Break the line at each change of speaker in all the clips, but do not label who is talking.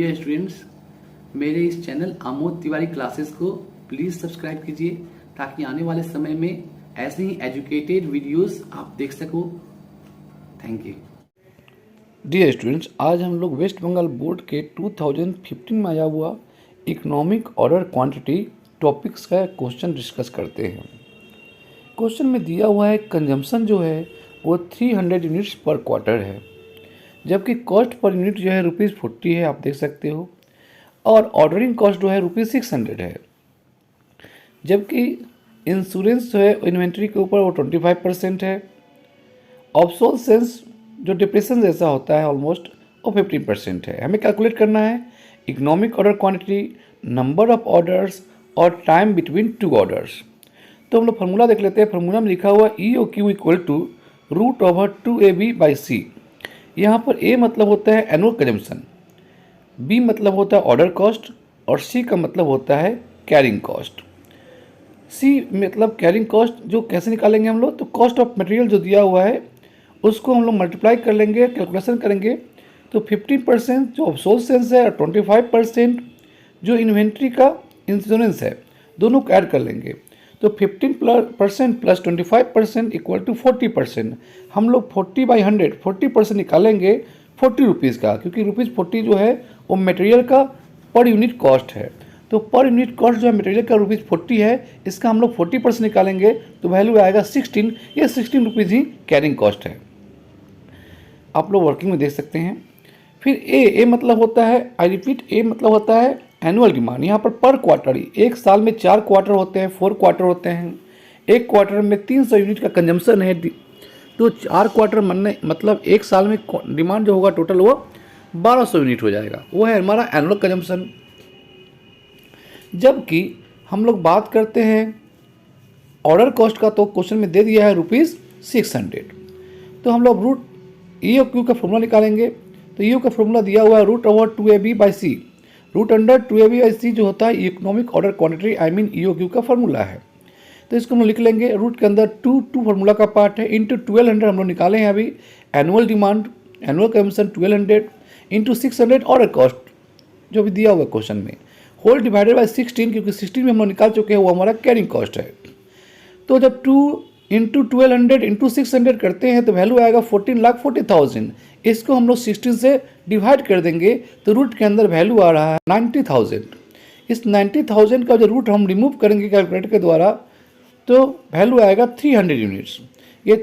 Dear students, मेरे इस channel Amod Tiwari classes को प्लीज़ सब्सक्राइब कीजिए ताकि आने वाले समय में ऐसे ही एजुकेटेड वीडियोस आप देख सको। Thank you.
डियर स्टूडेंट्स, आज हम लोग वेस्ट बंगाल बोर्ड के 2015 में आया हुआ इकोनॉमिक ऑर्डर क्वांटिटी टॉपिक्स का क्वेश्चन डिस्कस करते हैं। क्वेश्चन में दिया हुआ है कंजम्पशन जो है वो 300 यूनिट्स पर क्वार्टर है, जबकि कॉस्ट पर यूनिट जो है ₹40 है, आप देख सकते हो, और ऑर्डरिंग कॉस्ट जो है ₹600 है। जबकि इंश्योरेंस जो है इन्वेंट्री के ऊपर वो 25% है। ऑब्सोलेसेंस जो डिप्रेशन जैसा होता है ऑलमोस्ट वो 15% है। हमें कैलकुलेट करना है economic order quantity, number of orders और टाइम बिटवीन टू ऑर्डर्स। तो हम लोग फार्मूला देख लेते हैं। फार्मूला में लिखा हुआ EOQ इक्वल टू √2AB/C। यहाँ पर A मतलब होता है एनुअल कंजम्पशन, B मतलब होता है ऑर्डर कॉस्ट और C का मतलब होता है कैरिंग कॉस्ट। C मतलब कैरिंग कॉस्ट जो कैसे निकालेंगे हम लोग, तो कॉस्ट ऑफ मटेरियल जो दिया हुआ है उसको हम लोग मल्टीप्लाई कर लेंगे, कैलकुलेशन करेंगे तो 15% जो ऑब्सोलेसेंस है और 25% जो इन्वेंट्री का इंश्योरेंस है, दोनों को ऐड कर लेंगे तो 15% प्लस 25% इक्वल टू 40%। हम लोग 40/100 40% निकालेंगे ₹40 का, क्योंकि ₹40 जो है वो मटेरियल का पर यूनिट कॉस्ट है। तो पर यूनिट कॉस्ट जो है मटेरियल का ₹40 है, इसका हम लोग 40% निकालेंगे तो वैल्यू आएगा 16। ये ₹16 ही कैरिंग कॉस्ट है। आप लोग वर्किंग में देख सकते हैं। फिर ए मतलब होता है, आई रिपीट, ए मतलब होता है एनुअल डिमांड। यहाँ पर क्वार्टर, एक साल में 4 क्वार्टर होते हैं, 4 क्वार्टर होते हैं। एक क्वार्टर में 300 यूनिट का कंजम्पशन है, तो 4 क्वार्टर मतलब एक साल में डिमांड जो होगा टोटल वो 1200 यूनिट हो जाएगा। वो है हमारा एनुअल कंजम्पशन। जबकि हम लोग बात करते हैं ऑर्डर कॉस्ट का, तो क्वेश्चन में दे दिया है ₹600। तो हम लोग EOQ का फॉर्मूला निकालेंगे। तो EOQ का फॉर्मूला दिया हुआ है √2AB/C। √2AB/C जो होता है economic order quantity, I mean EOQ का फॉर्मूला है। तो इसको हम लोग लिख लेंगे। रूट के अंदर टू फार्मूला का पार्ट है, इंटू 1200 हम लोग निकाले हैं अभी। Annual demand, annual consumption 1200 into 600 order cost जो भी दिया हुआ है क्वेश्चन में, होल डिवाइडेड बाय 16, क्योंकि 16 में हम लोग निकाल चुके हैं, वो हमारा कैरिंग कॉस्ट है। तो जब 2 इंटू 1200 इंटू 600 करते हैं तो वैल्यू आएगा 14,40,000। इसको हम लोग 16 से डिवाइड कर देंगे तो रूट के अंदर वैल्यू आ रहा है 90,000। इस 90,000 का जो रूट हम रिमूव करेंगे कैलकुलेटर के द्वारा तो वैल्यू आएगा 300 यूनिट्स। ये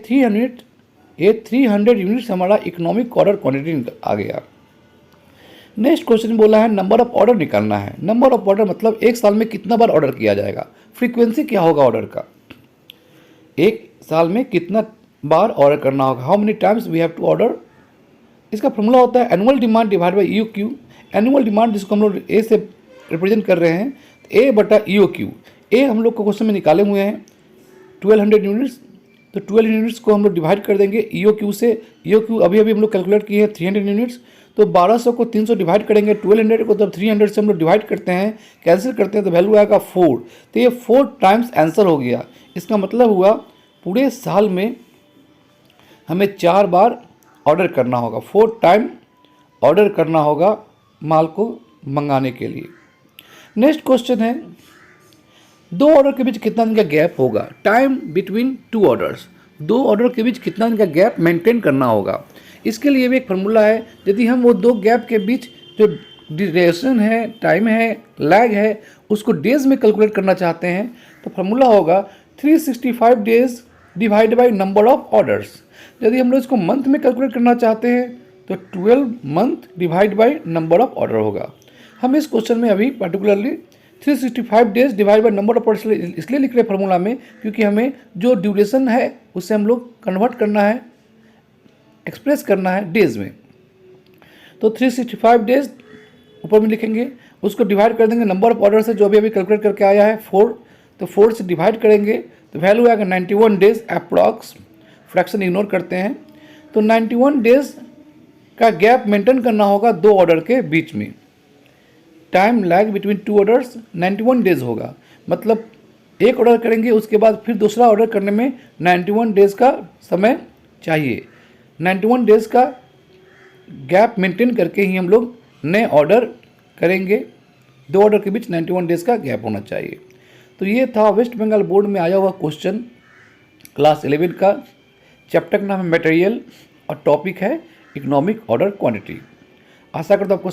300 यूनिट्स हमारा इकोनॉमिक ऑर्डर क्वांटिटी आ गया। नेक्स्ट क्वेश्चन बोला है नंबर ऑफ ऑर्डर निकालना है। नंबर ऑफ ऑर्डर मतलब एक साल में कितना बार ऑर्डर किया जाएगा, फ्रीक्वेंसी क्या होगा ऑर्डर का, एक साल में कितना बार ऑर्डर करना होगा, how many times we have to order. इसका फॉर्मूला होता है annual demand divide by EOQ। Annual demand जिसको हम लोग ए से रिप्रेजेंट कर रहे हैं, A/EOQ। ए हम लोग को क्वेश्चन में निकाले हुए हैं 1200 यूनिट्स, तो 12 यूनिट्स को हम लोग डिवाइड कर देंगे EOQ से। EOQ अभी हम लोग कैलकुलेट किए हैं 300 यूनिट्स, तो 1200 को 300 डिवाइड करेंगे, 1200 को जब 300 से हम लोग डिवाइड करते हैं, कैंसिल करते हैं तो वैल्यू आएगा 4। तो ये 4 टाइम्स आंसर हो गया। इसका मतलब हुआ पूरे साल में हमें 4 बार ऑर्डर करना होगा, 4 टाइम ऑर्डर करना होगा माल को मंगाने के लिए। नेक्स्ट क्वेश्चन है 2 ऑर्डर के बीच कितना दिन का गैप होगा, टाइम बिटवीन 2 ऑर्डर्स। 2 ऑर्डर के बीच कितना दिन का गैप मेंटेन करना होगा। इसके लिए भी एक फार्मूला है। यदि हम वो 2 गैप के बीच जो ड्यूरेशन है, टाइम है, लैग है, उसको डेज में कैलकुलेट करना चाहते हैं तो फार्मूला होगा 365 days divide by number of orders. यदि हम लोग इसको मंथ में कैलकुलेट करना चाहते हैं तो 12 month divide by number of order होगा। हम इस क्वेश्चन में अभी particularly 365 days divide by number of order इसलिए लिख रहे हैं फार्मूला में, क्योंकि हमें जो ड्यूरेशन है उससे हम लोग कन्वर्ट करना है, एक्सप्रेस करना है डेज में। तो 365 डेज ऊपर में लिखेंगे, उसको डिवाइड कर देंगे नंबर ऑफ ऑर्डर से, जो अभी कैलकुलेट करके आया है 4। तो 4 से डिवाइड करेंगे तो वैल्यू आएगा 91 डेज अप्रॉक्स, फ्रैक्शन इग्नोर करते हैं। तो 91 डेज का गैप मेंटेन करना होगा 2 ऑर्डर के बीच में। Time lag between 2 orders 91 days होगा, मतलब एक ऑर्डर करेंगे उसके बाद फिर दूसरा ऑर्डर करने में 91 डेज का समय चाहिए। 91 डेज का गैप मेंटेन करके ही हम लोग नए ऑर्डर करेंगे। दो ऑर्डर के बीच 91 डेज का गैप होना चाहिए। तो ये था वेस्ट बंगाल बोर्ड में आया हुआ क्वेश्चन क्लास 11 का। चैप्टर का नाम है मटेरियल और टॉपिक है इकोनॉमिक ऑर्डर क्वांटिटी। आशा करता हूँ आपको